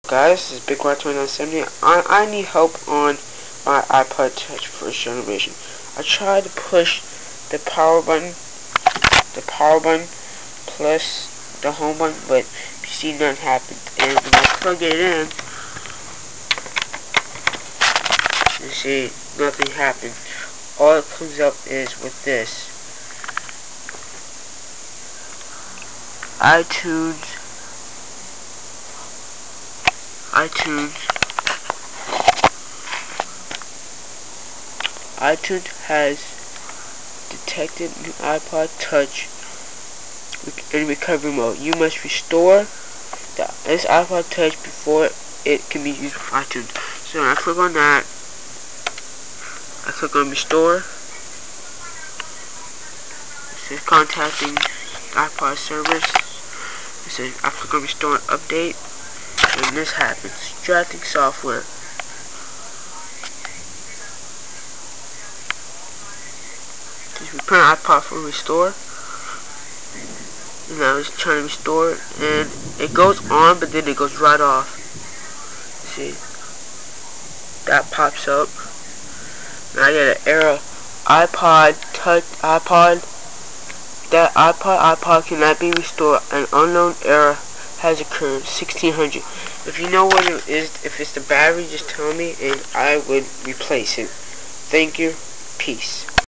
Guys, this is Big 2970. I need help on my iPod Touch first generation. I tried to push the power button plus the home button, but you see nothing happened. And when I plug it in, you see nothing happened. All it comes up is with this iTunes has detected new iPod Touch in recovery mode. You must restore this iPod Touch before it can be used with iTunes. So when I click on that, I click on restore. It says contacting iPod service. It says I click on restore and update, and this happens. Extracting software. Just return iPod for restore. And now it's trying to restore, and it goes on, but then it goes right off. See, that pops up. And I get an error. iPod cannot be restored. An unknown error has occurred. 1600. If you know what it is, if it's the battery, just tell me and I would replace it. Thank you. Peace.